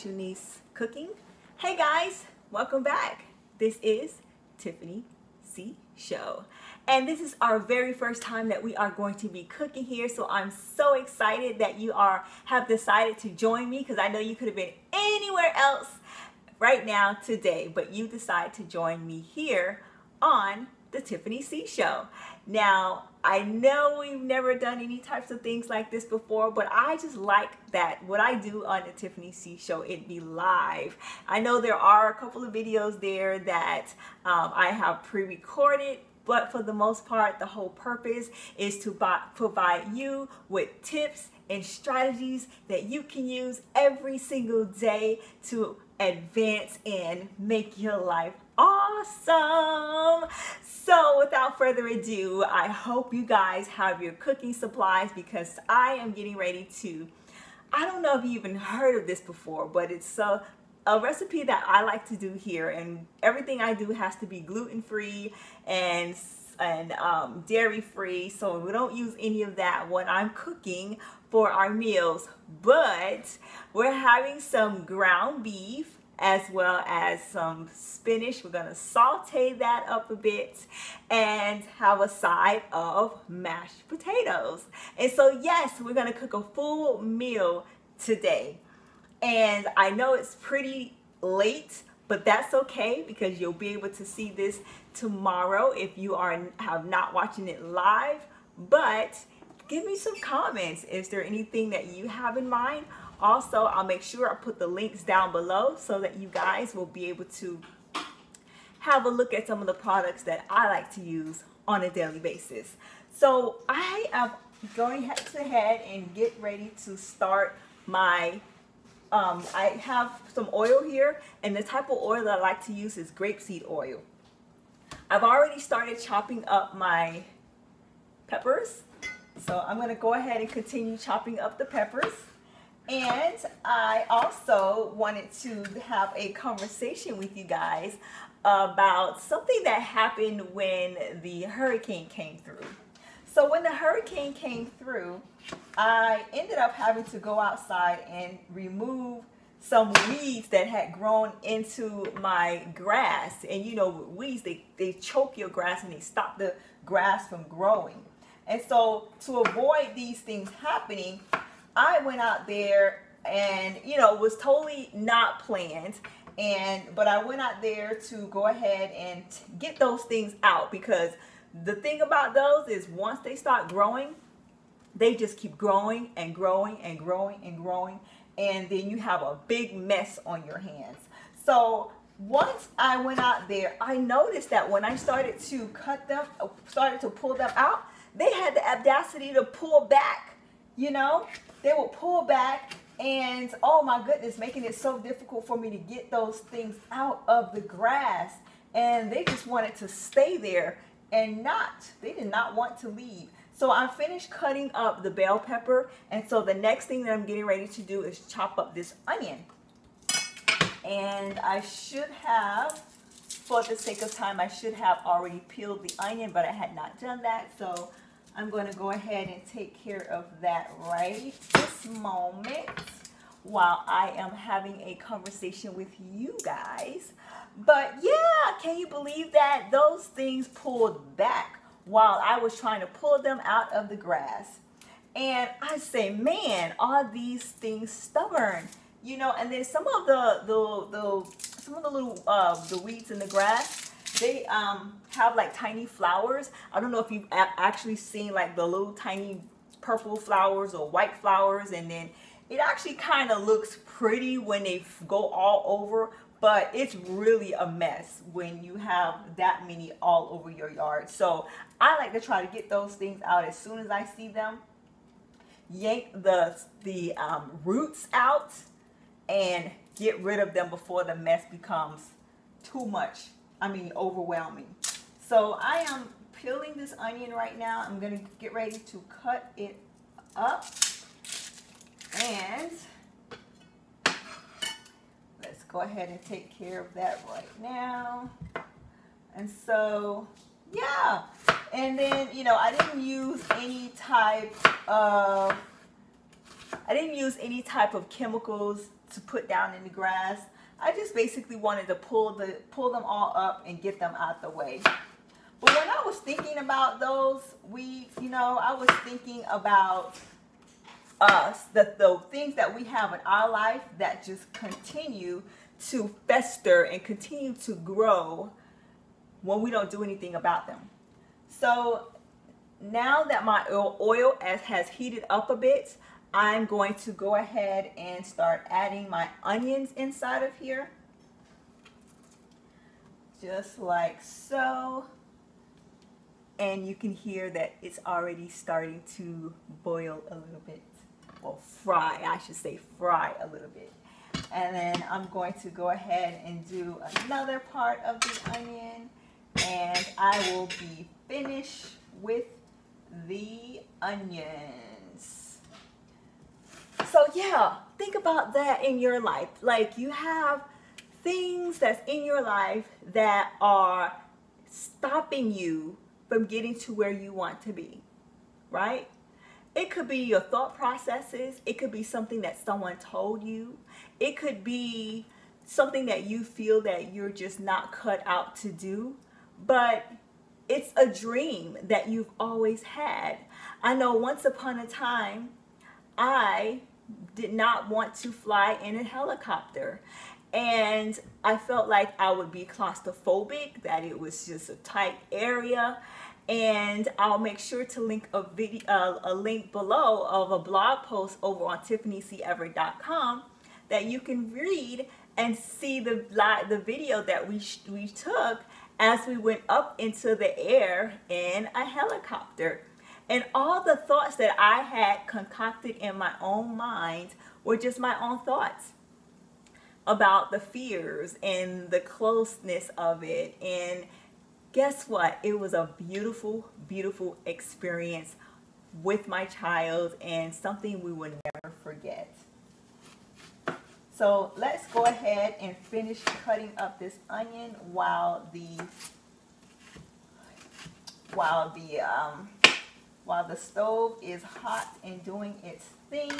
special niece cooking. Hey guys, welcome back. This is Tiffany C Show. And this is our very first time that we are going to be cooking here. So I'm so excited that you have decided to join me, because I know you could have been anywhere else right now today, but you decided to join me here on the Tiffany C Show. Now, I know we've never done any types of things like this before, but I just like that what I do on the Tiffany C Show, it be live. I know there are a couple of videos there that I have pre-recorded, but for the most part, the whole purpose is to provide you with tips and strategies that you can use every single day to advance and make your life awesome. So without further ado, I hope you guys have your cooking supplies, because I am getting ready to, I don't know if you even heard of this before, but it's a recipe that I like to do here, and everything I do has to be gluten-free and dairy-free, so we don't use any of that when I'm cooking for our meals. But we're having some ground beef as well as some spinach. We're gonna saute that up a bit and have a side of mashed potatoes. And so yes, we're gonna cook a full meal today. And I know it's pretty late, but that's okay, because you'll be able to see this tomorrow if you have not watching it live. But give me some comments. Is there anything that you have in mind? Also, I'll make sure I put the links down below so that you guys will be able to have a look at some of the products that I like to use on a daily basis. So I am going ahead and get ready to start my I have some oil here, and the type of oil that I like to use is grapeseed oil. I've already started chopping up my peppers, so I'm going to go ahead and continue chopping up the peppers. And I also wanted to have a conversation with you guys about something that happened when the hurricane came through. So when the hurricane came through, I ended up having to go outside and remove some weeds that had grown into my grass. And you know, weeds, they choke your grass and they stop the grass from growing. And so to avoid these things happening, I went out there, and you know, it was totally not planned, but I went out there to go ahead and get those things out, because the thing about those is once they start growing, they just keep growing and growing and growing and growing, and then you have a big mess on your hands. So once I went out there, I noticed that when I started to pull them out, they had the audacity to pull back. You know, they will pull back, and oh my goodness, making it so difficult for me to get those things out of the grass. And they just wanted to stay there and they did not want to leave. So I finished cutting up the bell pepper, and so the next thing that I'm getting ready to do is chop up this onion. And I should have, for the sake of time, I should have already peeled the onion, but I had not done that. So I'm going to go ahead and take care of that right this moment while I am having a conversation with you guys. But yeah, can you believe that those things pulled back while I was trying to pull them out of the grass? And I say, man, are these things stubborn? You know, and then some of the weeds in the grass, they have like tiny flowers. I don't know if you've actually seen like the little tiny purple flowers or white flowers, and then it actually kind of looks pretty when they go all over, but it's really a mess when you have that many all over your yard. So I like to try to get those things out as soon as I see them, yank the roots out, and get rid of them before the mess becomes too much. I mean, overwhelming. So I am peeling this onion right now. I'm going to get ready to cut it up. And let's go ahead and take care of that right now. And so, yeah. And then, you know, I didn't use any type of chemicals to put down in the grass. I just basically wanted to pull them all up and get them out the way. But when I was thinking about those weeds, you know, I was thinking about us, the things that we have in our life that just continue to fester and continue to grow when we don't do anything about them. So now that my oil has heated up a bit, I'm going to go ahead and start adding my onions inside of here. Just like so. And you can hear that it's already starting to boil a little bit. Well, fry, I should say fry a little bit. And then I'm going to go ahead and do another part of the onion. And I will be finished with the onions. So yeah, think about that in your life. Like, you have things that's in your life that are stopping you from getting to where you want to be, right? It could be your thought processes. It could be something that someone told you. It could be something that you feel that you're just not cut out to do, but it's a dream that you've always had. I know once upon a time, I did not want to fly in a helicopter. And I felt like I would be claustrophobic, that it was just a tight area. And I'll make sure to link a link below of a blog post over on TiffanyCEverett.com that you can read and see the video that we took as we went up into the air in a helicopter. And all the thoughts that I had concocted in my own mind were just my own thoughts about the fears and the closeness of it. And guess what? It was a beautiful, beautiful experience with my child and something we will never forget. So let's go ahead and finish cutting up this onion while the stove is hot and doing its thing.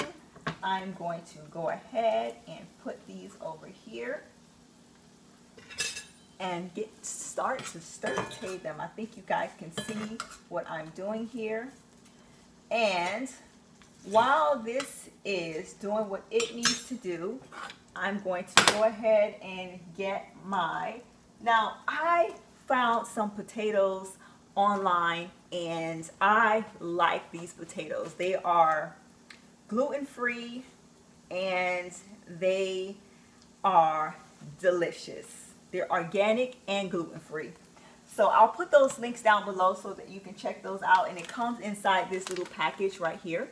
I'm going to go ahead and put these over here and start to stir-fry them. I think you guys can see what I'm doing here. And while this is doing what it needs to do, I'm going to go ahead and get now I found some potatoes online and I like these potatoes. They are gluten-free and they are delicious. They're organic and gluten-free. So I'll put those links down below so that you can check those out. And it comes inside this little package right here.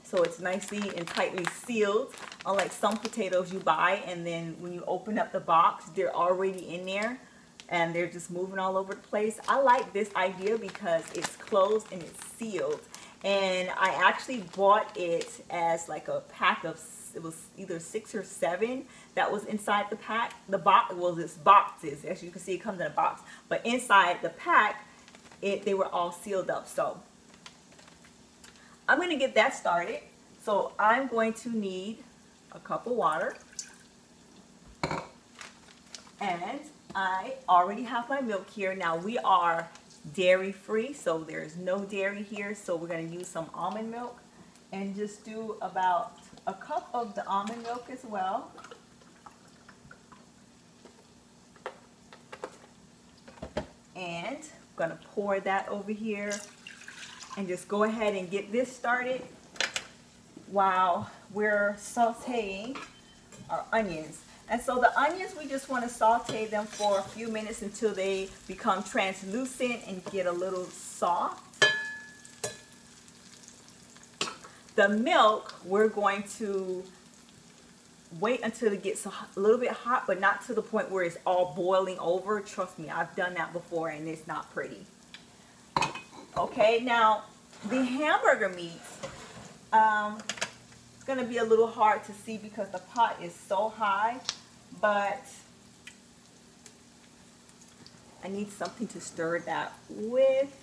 So it's nicely and tightly sealed, unlike some potatoes you buy and then when you open up the box, they're already in there and they're just moving all over the place. I like this idea because it's closed and it's sealed. And I actually bought it as like a pack of, it was either 6 or 7 that was inside the pack. The box, well, this box is, as you can see, it comes in a box. But inside the pack, they were all sealed up. So I'm going to get that started. So I'm going to need a cup of water. And I already have my milk here. Now we are dairy free, so there's no dairy here. So we're going to use some almond milk and just do about a cup of the almond milk as well. And I'm going to pour that over here and just go ahead and get this started while we're sauteing our onions. And so the onions, we just want to saute them for a few minutes until they become translucent and get a little soft. The milk, we're going to wait until it gets a little bit hot, but not to the point where it's all boiling over. Trust me, I've done that before and it's not pretty. Okay, now the hamburger meat, it's going to be a little hard to see because the pot is so high, but I need something to stir that with.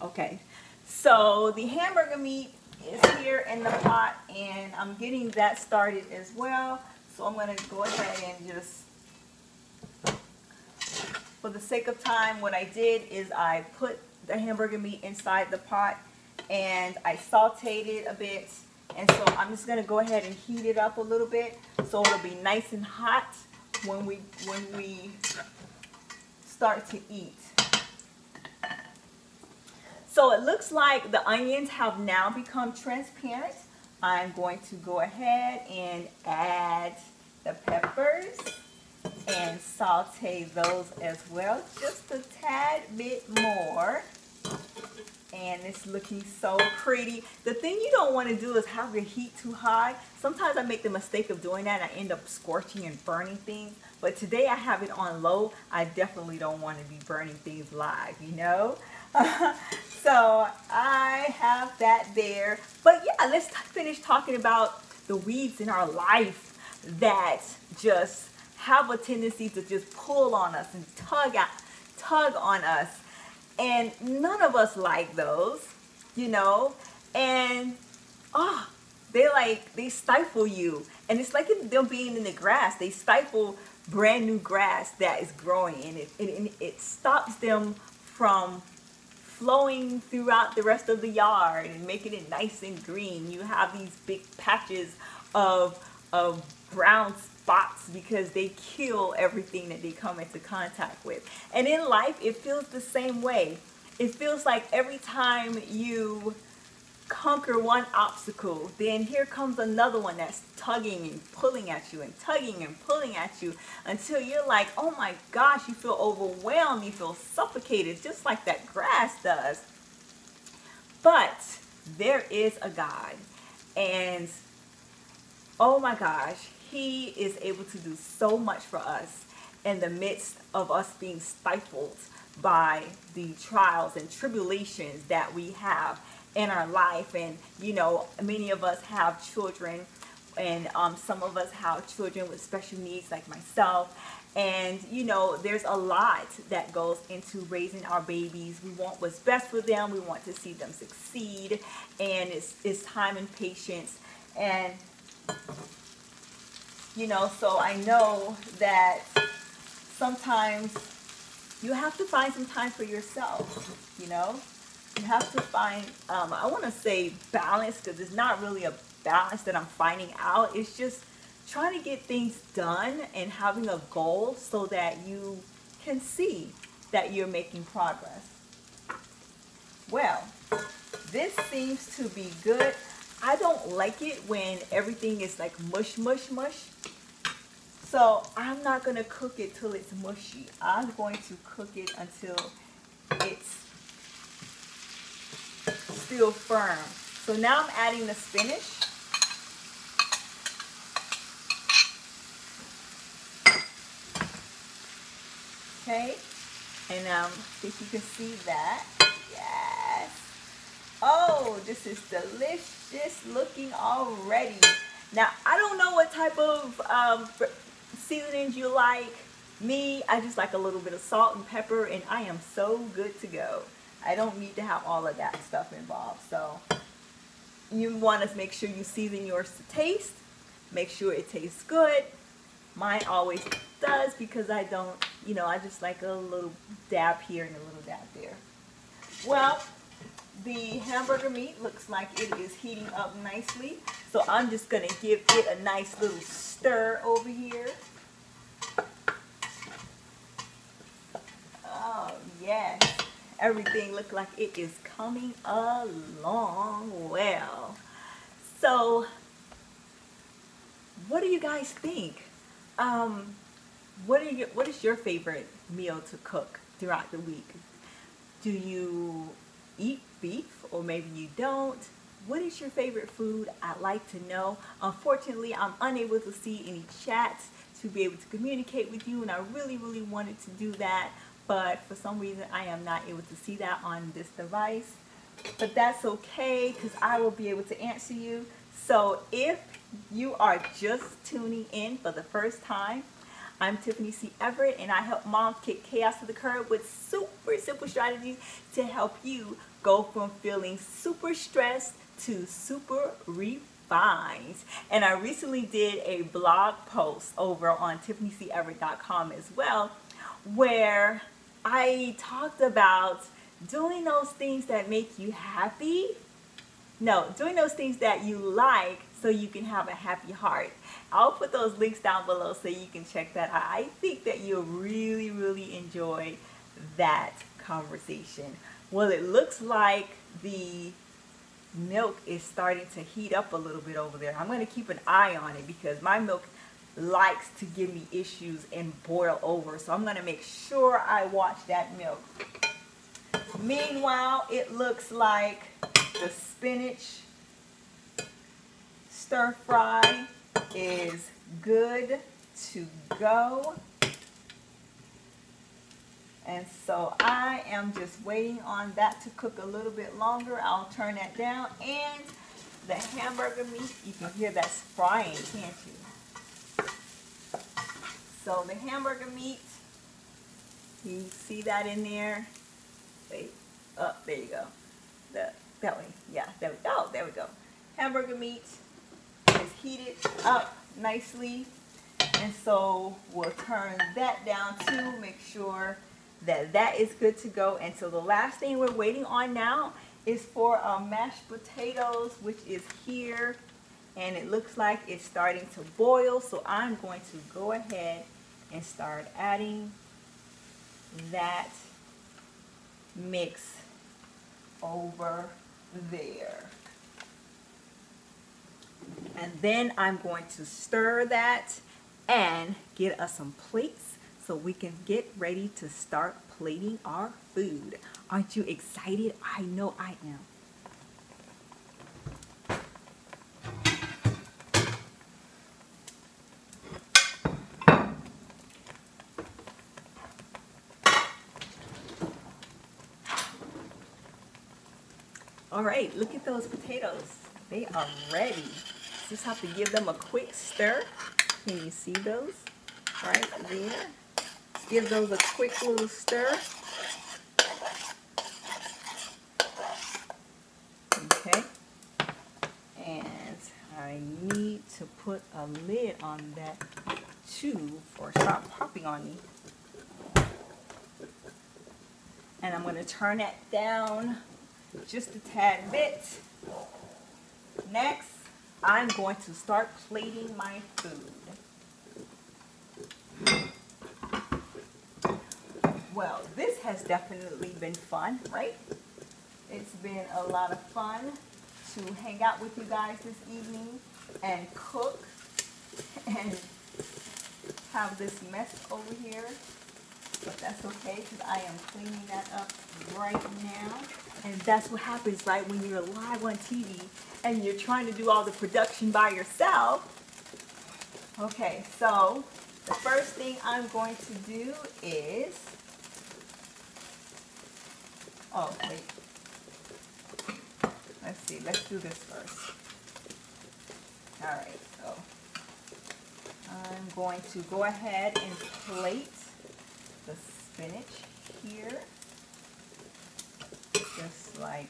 Okay, so the hamburger meat is here in the pot, and I'm getting that started as well. So I'm going to go ahead and just, for the sake of time, what I did is I put the hamburger meat inside the pot and I sauteed it a bit. And so I'm just going to go ahead and heat it up a little bit so it'll be nice and hot when we start to eat. So it looks like the onions have now become transparent. I'm going to go ahead and add the peppers and saute those as well, just a tad bit more. And it's looking so pretty. The thing you don't want to do is have your heat too high. Sometimes I make the mistake of doing that and I end up scorching and burning things. But today I have it on low. I definitely don't want to be burning things live, you know? So I have that there. But yeah, let's finish talking about the weeds in our life that just have a tendency to just pull on us and tug on us. And none of us like those, you know, and they stifle you. And it's like them being in the grass. They stifle brand new grass that is growing, and it stops them from flowing throughout the rest of the yard and making it nice and green. You have these big patches of brown spots because they kill everything that they come into contact with. And in life, it feels the same way. It feels like every time you conquer one obstacle, then here comes another one that's tugging and pulling at you and tugging and pulling at you until you're like, oh my gosh, you feel overwhelmed, you feel suffocated, just like that grass does. But there is a God, and oh my gosh, He is able to do so much for us in the midst of us being stifled by the trials and tribulations that we have in our life. And you know, many of us have children, and some of us have children with special needs like myself. And you know, there's a lot that goes into raising our babies. We want what's best for them. We want to see them succeed, and it's time and patience. And you know, so I know that sometimes you have to find some time for yourself, you know. You have to find, I want to say balance, because it's not really a balance that I'm finding out. It's just trying to get things done and having a goal so that you can see that you're making progress. Well, this seems to be good. I don't like it when everything is like mush, mush, mush. So I'm not going to cook it till it's mushy. I'm going to cook it until it's still firm. So now I'm adding the spinach. Okay. And I think you can see that. Yes. Oh, this is delicious looking already. Now, I don't know what type of seasonings you like. Me, I just like a little bit of salt and pepper, and I am so good to go. I don't need to have all of that stuff involved. So you want to make sure you season yours to taste. Make sure it tastes good. Mine always does, because I don't, you know, I just like a little dab here and a little dab there. Well, the hamburger meat looks like it is heating up nicely. So I'm just going to give it a nice little stir over here. Oh, yes. Everything looks like it is coming along well. So, what do you guys think? What is your favorite meal to cook throughout the week? Do you eat beef, or maybe you don't? What is your favorite food? I'd like to know. Unfortunately, I'm unable to see any chats to be able to communicate with you, and I really, really wanted to do that, but for some reason I am not able to see that on this device. But that's okay, because I will be able to answer you. So if you are just tuning in for the first time, I'm Tiffany C Everett, and I help moms kick chaos to the curb with super simple strategies to help you go from feeling super stressed to super refined. And I recently did a blog post over on TiffanyCEverett.com as well, where I talked about doing those things that make you happy. No, doing those things that you like so you can have a happy heart. I'll put those links down below so you can check that out. I think that you'll really, really enjoy that conversation. Well, it looks like the milk is starting to heat up a little bit over there. I'm going to keep an eye on it because my milk likes to give me issues and boil over. So I'm going to make sure I watch that milk. Meanwhile, it looks like the spinach stir fry is good to go. And so I am just waiting on that to cook a little bit longer. I'll turn that down. And the hamburger meat, you can hear that's frying, can't you? So the hamburger meat, you see that in there? Wait, oh, there you go. That way, yeah, there we go. Oh, there we go. Hamburger meat is heated up nicely. And so we'll turn that down too, make sure that that is good to go. And so the last thing we're waiting on now is for our mashed potatoes, which is here. And it looks like it's starting to boil. So I'm going to go ahead and start adding that mix over there. And then I'm going to stir that and get us some plates so we can get ready to start plating our food. Aren't you excited? I know I am. All right, look at those potatoes. They are ready. Just have to give them a quick stir. Can you see those right there? Give those a quick little stir. Okay. And I need to put a lid on that too for stop popping on me. And I'm going to turn that down just a tad bit. Next, I'm going to start plating my food. Well, this has definitely been fun, right? It's been a lot of fun to hang out with you guys this evening and cook and have this mess over here. But that's okay because I am cleaning that up right now. And that's what happens, right, when you're live on TV and you're trying to do all the production by yourself. Okay, so the first thing I'm going to do is, oh, wait. Let's see, let's do this first. All right, so I'm going to go ahead and plate the spinach here, just like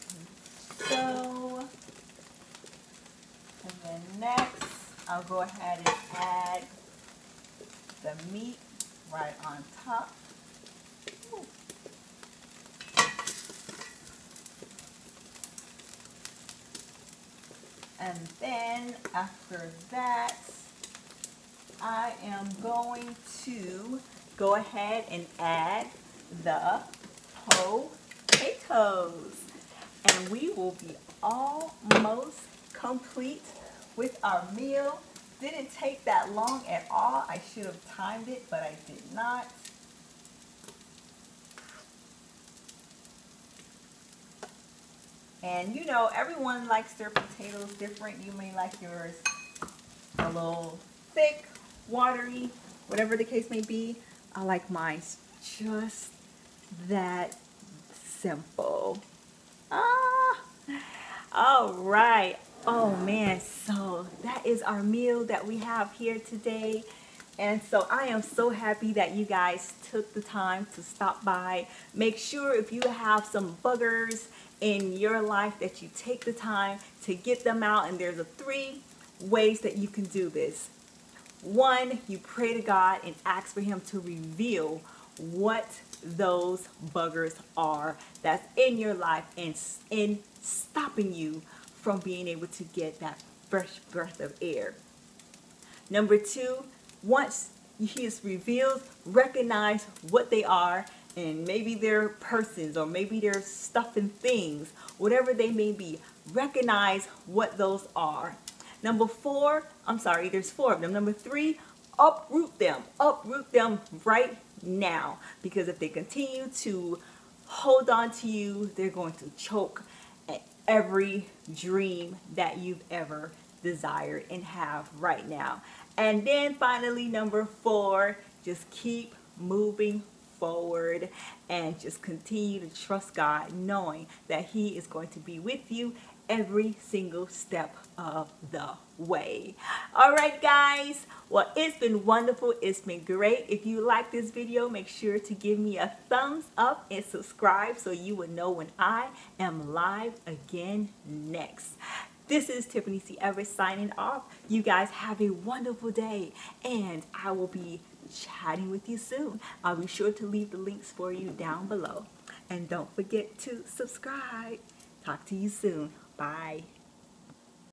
so. And then next, I'll go ahead and add the meat right on top. Ooh. And then after that, I am going to go ahead and add the potatoes. And we will be almost complete with our meal. Didn't take that long at all. I should have timed it, but I did not. And you know, everyone likes their potatoes different. You may like yours a little thick, watery, whatever the case may be. I like mine just that simple. All right. Oh man, so that is our meal that we have here today. And so I am so happy that you guys took the time to stop by. Make sure if you have some buggers in your life that you take the time to get them out. And there's 3 ways that you can do this. 1, you pray to God and ask for him to reveal what those buggers are that's in your life and in stopping you from being able to get that fresh breath of air. Number 2, once he is revealed, recognize what they are, and maybe they're persons or maybe they're stuff and things, whatever they may be. Recognize what those are. Number 4, there's 4 of them. Number 3, uproot them. Uproot them right now, because if they continue to hold on to you, they're going to choke at every dream that you've ever desired and have right now. And then finally, number 4, just keep moving forward and just continue to trust God, knowing that he is going to be with you every single step of the way. All right, guys. Well, it's been wonderful. It's been great. If you like this video, make sure to give me a thumbs up and subscribe so you will know when I am live again next. This is Tiffany C Everett signing off. You guys have a wonderful day, and I will be chatting with you soon. I'll be sure to leave the links for you down below. And don't forget to subscribe. Talk to you soon. Bye.